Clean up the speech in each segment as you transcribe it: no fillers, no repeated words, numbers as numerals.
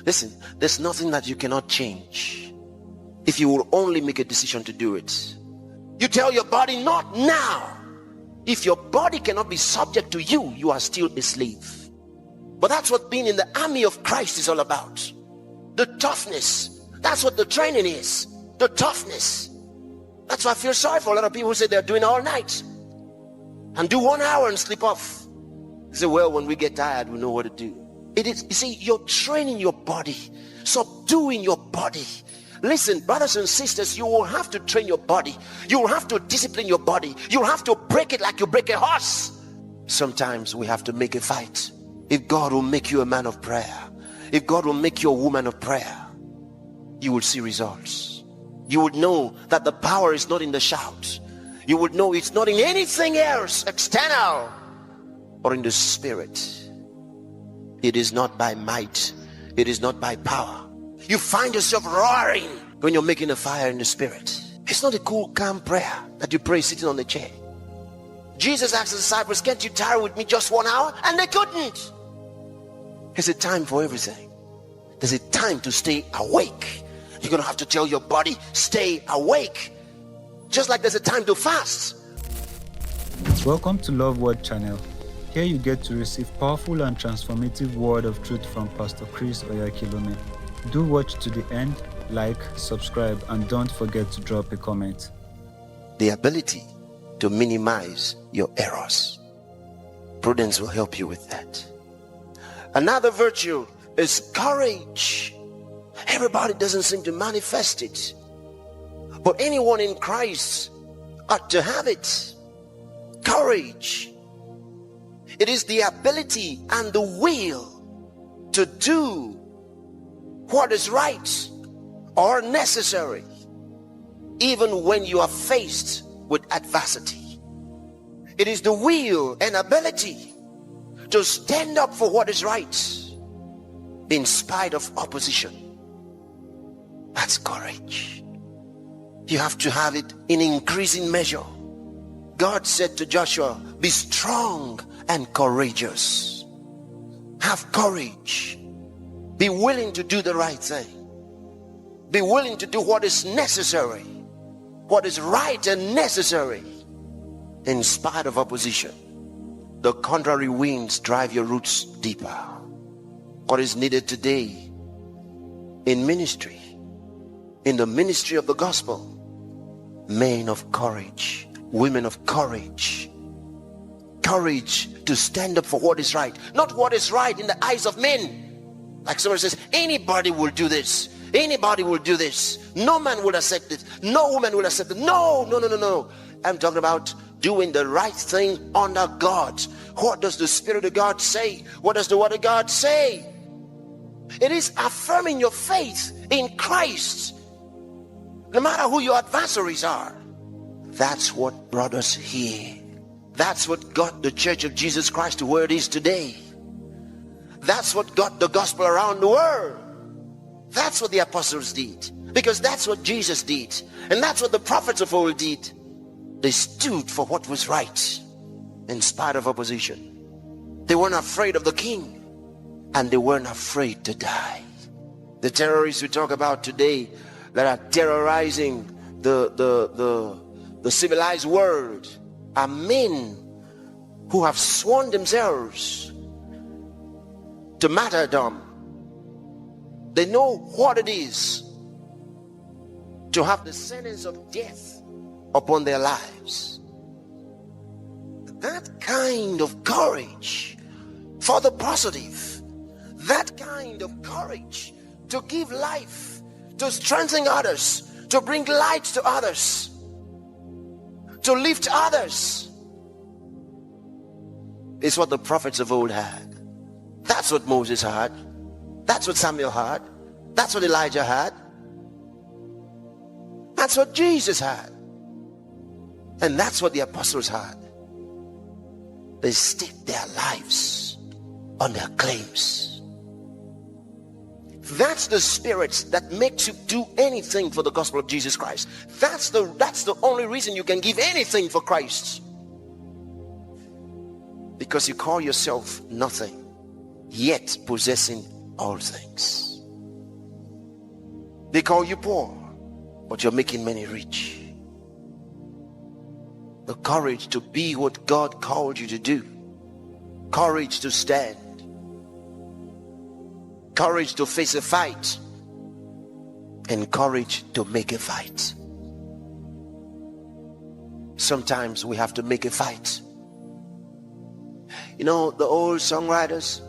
Listen, there's nothing that you cannot change if you will only make a decision to do it. You tell your body, not now. If your body cannot be subject to you, you are still a slave. But that's what being in the army of Christ is all about. The toughness. That's what the training is. The toughness. That's why I feel sorry for a lot of people who say they're doing all night and do 1 hour and sleep off. They say, well, when we get tired, we know what to do. It is, you see, you're training your body, subduing your body. Listen, brothers and sisters, you will have to train your body. You will have to discipline your body. You will have to break it like you break a horse. Sometimes we have to make a fight. If God will make you a man of prayer, if God will make you a woman of prayer, you will see results. You would know that the power is not in the shout. You would know it's not in anything else external or in the spirit. It is not by might. It is not by power. You find yourself roaring when you're making a fire in the spirit. It's not a cool, calm prayer that you pray sitting on the chair. Jesus asked the disciples, can't you tarry with me just 1 hour? And they couldn't. There's a time for everything. There's a time to stay awake. You're going to have to tell your body, stay awake. Just like there's a time to fast. Welcome to Love Word Channel. Here you get to receive powerful and transformative word of truth from Pastor Chris Oyakhilome. Do watch to the end, like, subscribe, and don't forget to drop a comment. The ability to minimize your errors. Prudence will help you with that. Another virtue is courage. Everybody doesn't seem to manifest it, but anyone in Christ ought to have it. Courage. It is the ability and the will to do what is right or necessary, even when you are faced with adversity. It is the will and ability to stand up for what is right in spite of opposition. That's courage. You have to have it in increasing measure. God said to Joshua, be strong and courageous. Have courage. Be willing to do the right thing. Be willing to do what is necessary, what is right and necessary, in spite of opposition. The contrary winds drive your roots deeper. What is needed today in ministry, in the ministry of the gospel, men of courage, women of courage. Courage to stand up for what is right, not what is right in the eyes of men. Like someone says, anybody will do this, anybody will do this, no man will accept it, no woman will accept it. No. I'm talking about doing the right thing under God. What does the Spirit of God say? What does the Word of God say? It is affirming your faith in Christ, no matter who your adversaries are. That's what brought us here. That's what got the Church of Jesus Christ to where it is today. That's what got the gospel around the world. That's what the apostles did, because that's what Jesus did, and that's what the prophets of old did. They stood for what was right in spite of opposition. They weren't afraid of the king, and they weren't afraid to die. The terrorists we talk about today that are terrorizing the civilized world are men who have sworn themselves to martyrdom. They know what it is to have the sentence of death upon their lives. That kind of courage for the positive, that kind of courage to give life, to strengthen others, to bring light to others, to lift others, is what the prophets of old had. That's what Moses had. That's what Samuel had. That's what Elijah had. That's what Jesus had. And that's what the apostles had. They staked their lives on their claims. That's the spirit that makes you do anything for the gospel of Jesus Christ. That's the only reason you can give anything for Christ. Because you call yourself nothing, yet possessing all things. They call you poor, but you're making many rich. The courage to be what God called you to do. Courage to stand. Courage to face a fight. And courage to make a fight. Sometimes we have to make a fight. You know, the old songwriters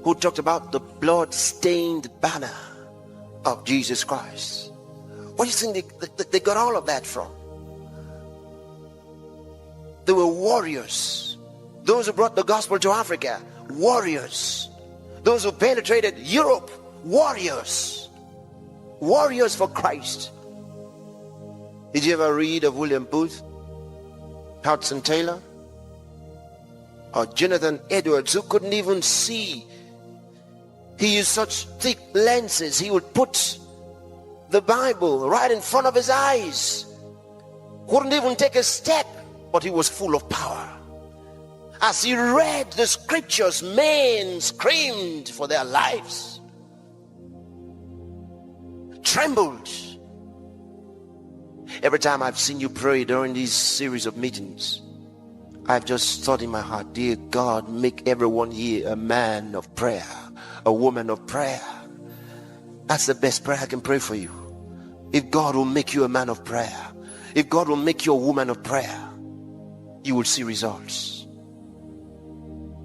who talked about the blood-stained banner of Jesus Christ. What do you think they got all of that from? They were warriors. Those who brought the gospel to Africa, warriors. Those who penetrated Europe, warriors. Warriors for Christ. Did you ever read of William Booth, Hudson Taylor, or Jonathan Edwards, who couldn't even see? He used such thick lenses, he would put the Bible right in front of his eyes. Couldn't even take a step, but he was full of power. As he read the scriptures, men screamed for their lives, trembled. Every time I've seen you pray during these series of meetings, I've just thought in my heart, dear God, make everyone here a man of prayer, a woman of prayer. That's the best prayer I can pray for you. If God will make you a man of prayer, if God will make you a woman of prayer, you will see results.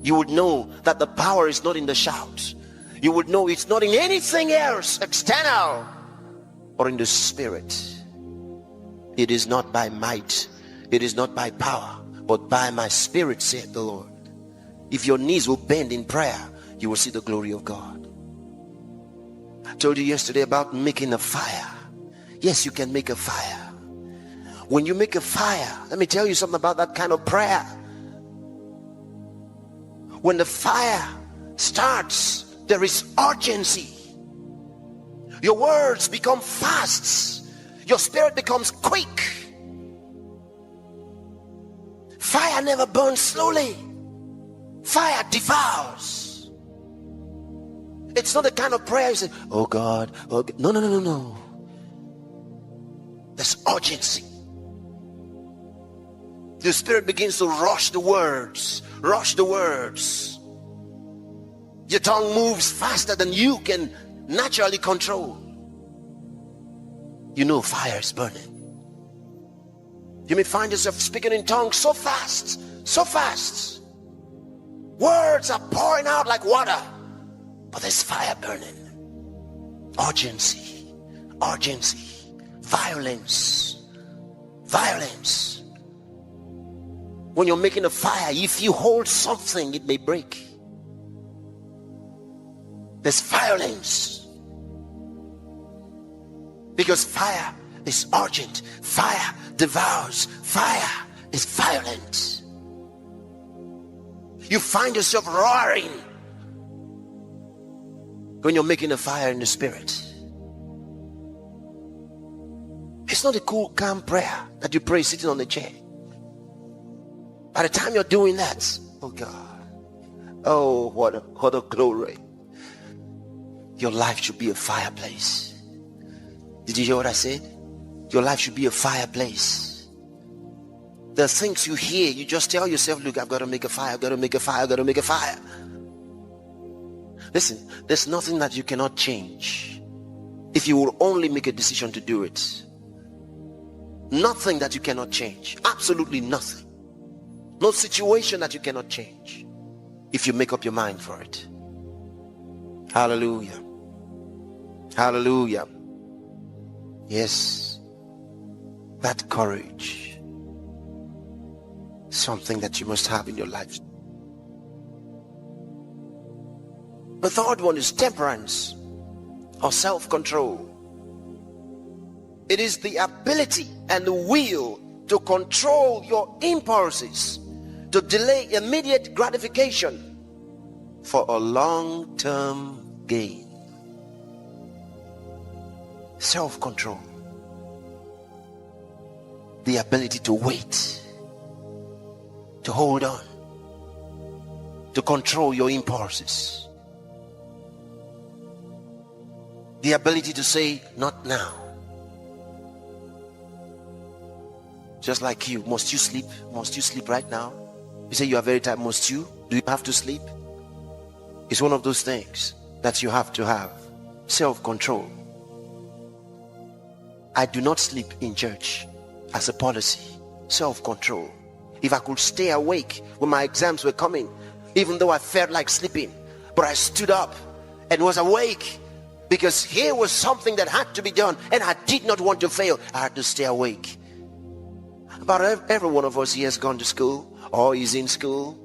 You would know that the power is not in the shout. You would know it's not in anything else external, or in the spirit. It is not by might, it is not by power, but by my spirit, saith the Lord. If your knees will bend in prayer, you will see the glory of God. I told you yesterday about making a fire. Yes, you can make a fire. When you make a fire, let me tell you something about that kind of prayer. When the fire starts, there is urgency. Your words become fast. Your spirit becomes quick. Fire never burns slowly. Fire devours. It's not the kind of prayer you say, oh God, oh God. No, no, no, no, no. There's urgency. The spirit begins to rush the words. Rush the words. Your tongue moves faster than you can naturally control. You know fire is burning. You may find yourself speaking in tongues so fast, so fast. Words are pouring out like water, but there's fire burning. Urgency, urgency, violence, violence. When you're making a fire, if you hold something, it may break. There's violence. Because fire is urgent. Fire devours. Fire is violent. You find yourself roaring when you're making a fire in the spirit. It's not a cool, calm prayer that you pray sitting on the chair. By the time you're doing that, oh God, oh, what a glory. Your life should be a fireplace. Did you hear what I said? Your life should be a fireplace. There are things you hear, you just tell yourself, look, I've got to make a fire, I've got to make a fire, I've got to make a fire. Listen, there's nothing that you cannot change if you will only make a decision to do it. Nothing that you cannot change. Absolutely nothing. No situation that you cannot change if you make up your mind for it. Hallelujah. Hallelujah. Yes, that courage, something that you must have in your life. The third one is temperance or self-control. It is the ability and the will to control your impulses, to delay immediate gratification for a long-term gain. Self-control. The ability to wait, to hold on, to control your impulses. The ability to say, not now. Just like you, must you sleep? Must you sleep right now? You say you are very tired. Must you? Do you have to sleep? It's one of those things that you have to have. Self-control. I do not sleep in church as a policy. Self-control. If I could stay awake when my exams were coming, even though I felt like sleeping, but I stood up and was awake because here was something that had to be done and I did not want to fail. I had to stay awake. About every one of us here has gone to school or is in school.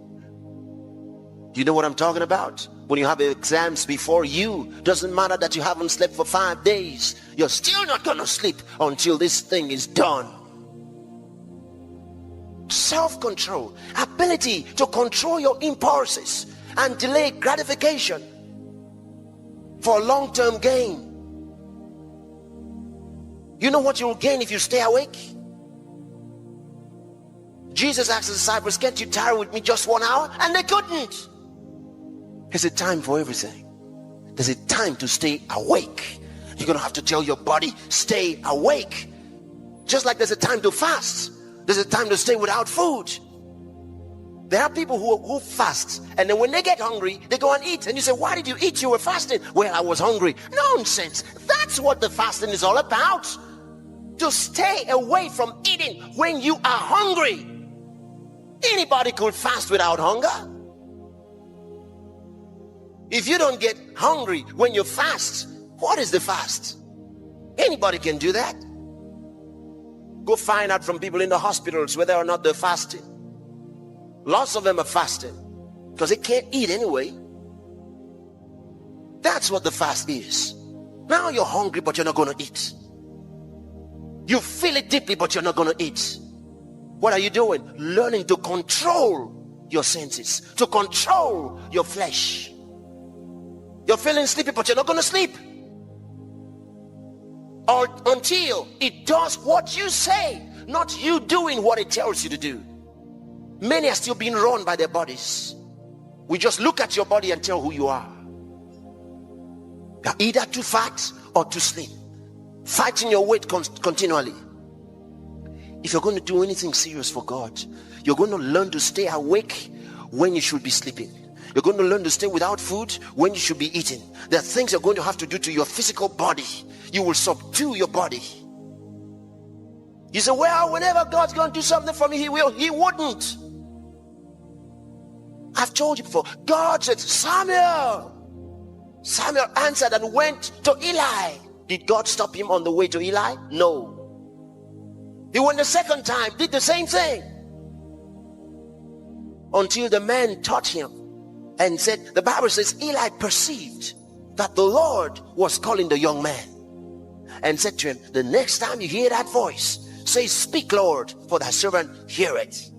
You know what I'm talking about? When you have exams before you, doesn't matter that you haven't slept for 5 days, you're still not going to sleep until this thing is done. Self-control, ability to control your impulses and delay gratification for long-term gain. You know what you'll gain if you stay awake? Jesus asked the disciples, can't you tarry with me just 1 hour? And they couldn't. There's a time for everything. There's a time to stay awake. You're going to have to tell your body, stay awake. Just like there's a time to fast. There's a time to stay without food. There are people who fast, and then when they get hungry, they go and eat. And you say, why did you eat? You were fasting. Well, I was hungry. Nonsense. That's what the fasting is all about. To stay away from eating when you are hungry. Anybody could fast without hunger. If you don't get hungry when you fast, what is the fast? Anybody can do that. Go find out from people in the hospitals whether or not they're fasting. Lots of them are fasting because they can't eat anyway. That's what the fast is. Now you're hungry, but you're not going to eat. You feel it deeply, but you're not going to eat. What are you doing? Learning to control your senses, to control your flesh. You're feeling sleepy, but you're not going to sleep. Or until it does what you say, not you doing what it tells you to do. Many are still being run by their bodies. We just look at your body and tell who you are. You're either too fat or too slim. Fighting your weight continually. If you're going to do anything serious for God, you're going to learn to stay awake when you should be sleeping. You're going to learn to stay without food when you should be eating. There are things you're going to have to do to your physical body. You will subdue your body. You say, well, whenever God's going to do something for me, he will. He wouldn't. I've told you before. God said, Samuel. Samuel answered and went to Eli. Did God stop him on the way to Eli? No. He went the second time, did the same thing. Until the man taught him and said, the Bible says, Eli perceived that the Lord was calling the young man and said to him, the next time you hear that voice, say, speak, Lord, for thy servant heareth.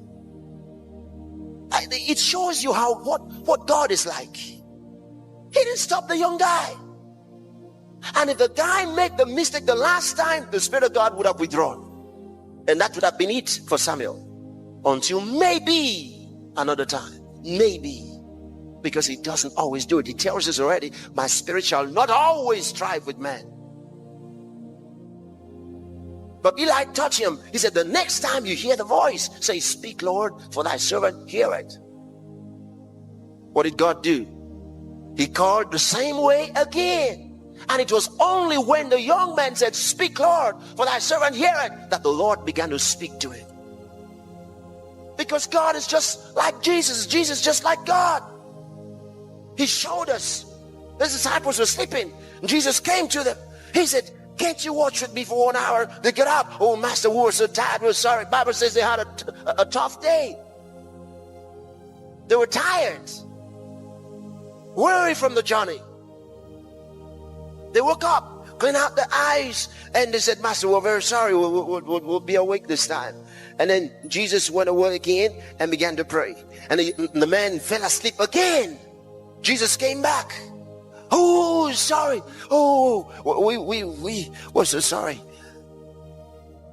It shows you how what God is like. He didn't stop the young guy. And if the guy made the mistake the last time, the Spirit of God would have withdrawn. And that would have been it for Samuel. Until maybe another time. Maybe. Because he doesn't always do it. He tells us already, my spirit shall not always strive with man. But Eli touched him. He said, the next time you hear the voice, say, speak, Lord, for thy servant heareth. What did God do? He called the same way again. And it was only when the young man said, speak, Lord, for thy servant heareth, that the Lord began to speak to him. Because God is just like Jesus. Jesus just like God. He showed us. The disciples were sleeping. Jesus came to them. He said, can't you watch with me for 1 hour? They get up. Oh, Master, we were so tired. We're sorry. The Bible says they had a tough day. They were tired. Weary from the journey. They woke up, cleaned out their eyes, and they said, Master, we're very sorry. We'll be awake this time. And then Jesus went away again and began to pray. And the man fell asleep again. Jesus came back. Oh, sorry. Oh, we were so sorry.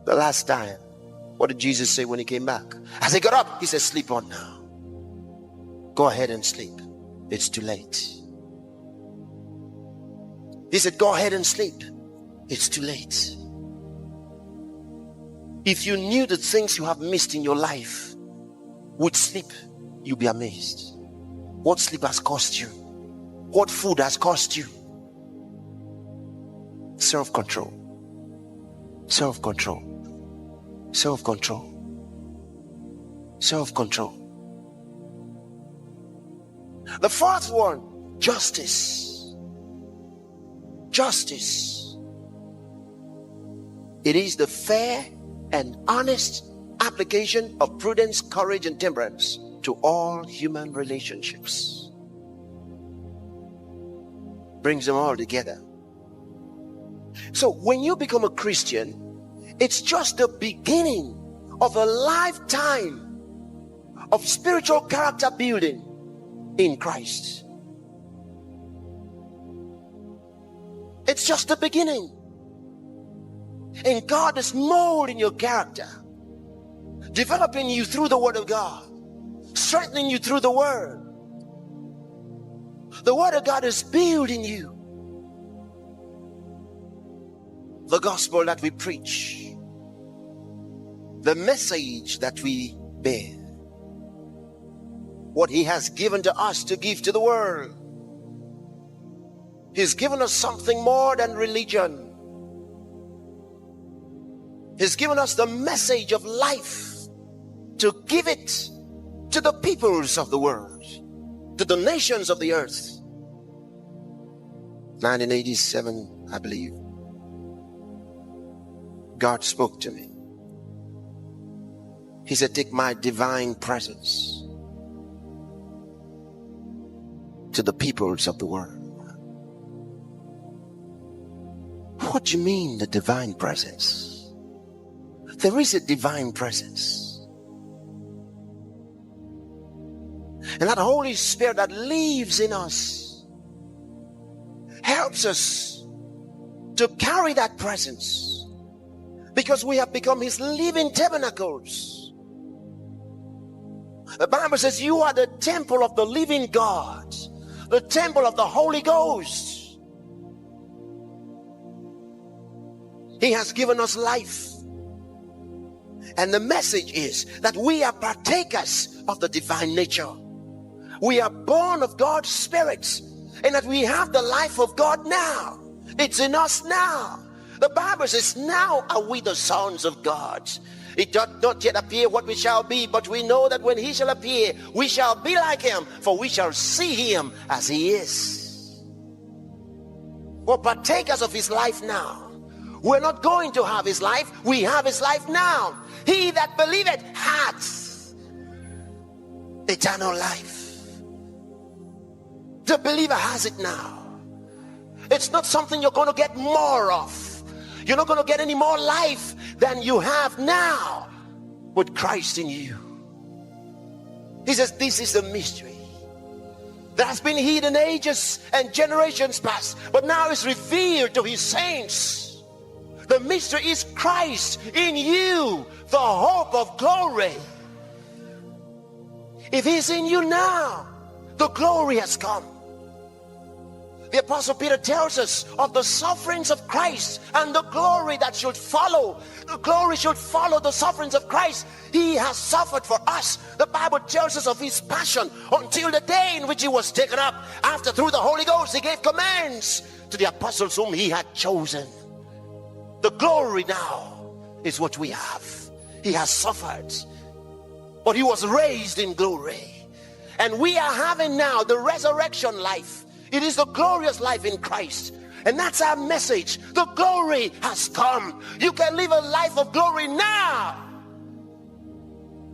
The last time, what did Jesus say when he came back? As he got up, he said, sleep on now. Go ahead and sleep. It's too late. He said, go ahead and sleep. It's too late. If you knew the things you have missed in your life with sleep, you'll be amazed. What sleep has cost you? What food has cost you? Self-control. Self-control. Self-control. Self-control. The fourth one, justice. Justice. It is the fair and honest application of prudence, courage, and temperance to all human relationships. Brings them all together. So when you become a Christian, it's just the beginning of a lifetime of spiritual character building in Christ. It's just the beginning. And God is molding your character, developing you through the Word of God, strengthening you through the Word. The Word of God is building you. The gospel that we preach, the message that we bear, what He has given to us to give to the world. He's given us something more than religion. He's given us the message of life to give it to the peoples of the world, to the nations of the earth. 1987, I believe, God spoke to me. He said, take my divine presence to the peoples of the world. What do you mean, the divine presence? There is a divine presence. And that Holy Spirit that lives in us helps us to carry that presence, because we have become His living tabernacles. The Bible says you are the temple of the living God, the temple of the Holy Ghost. He has given us life. And the message is that we are partakers of the divine nature. We are born of God's Spirit, and that we have the life of God now. It's in us now. The Bible says, now are we the sons of God. It doth not yet appear what we shall be, but we know that when He shall appear, we shall be like Him, for we shall see Him as He is. We're partakers of His life now. We're not going to have His life. We have His life now. He that believeth hath eternal life. The believer has it now. It's not something you're going to get more of. You're not going to get any more life than you have now with Christ in you. He says this is the mystery that has been hidden ages and generations past, but now is revealed to His saints. The mystery is Christ in you, the hope of glory. If He's in you now, the glory has come. The Apostle Peter tells us of the sufferings of Christ and the glory that should follow. The glory should follow the sufferings of Christ. He has suffered for us. The Bible tells us of His passion until the day in which He was taken up. After, through the Holy Ghost, He gave commands to the apostles whom He had chosen. The glory now is what we have. He has suffered, but He was raised in glory. And we are having now the resurrection life. It is the glorious life in Christ. And that's our message. The glory has come. You can live a life of glory now.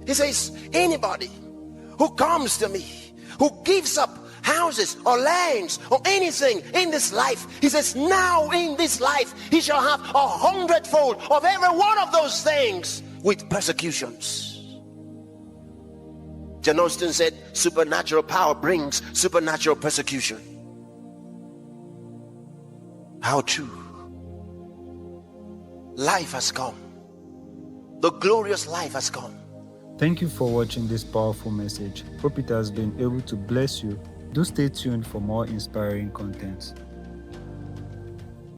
He says, anybody who comes to me, who gives up houses or lands or anything in this life, He says, now in this life he shall have 100-fold of every one of those things with persecutions. John Austin said, supernatural power brings supernatural persecution. How true. Life has come. The glorious life has come. Thank you for watching this powerful message. Hope it has been able to bless you. Do stay tuned for more inspiring content.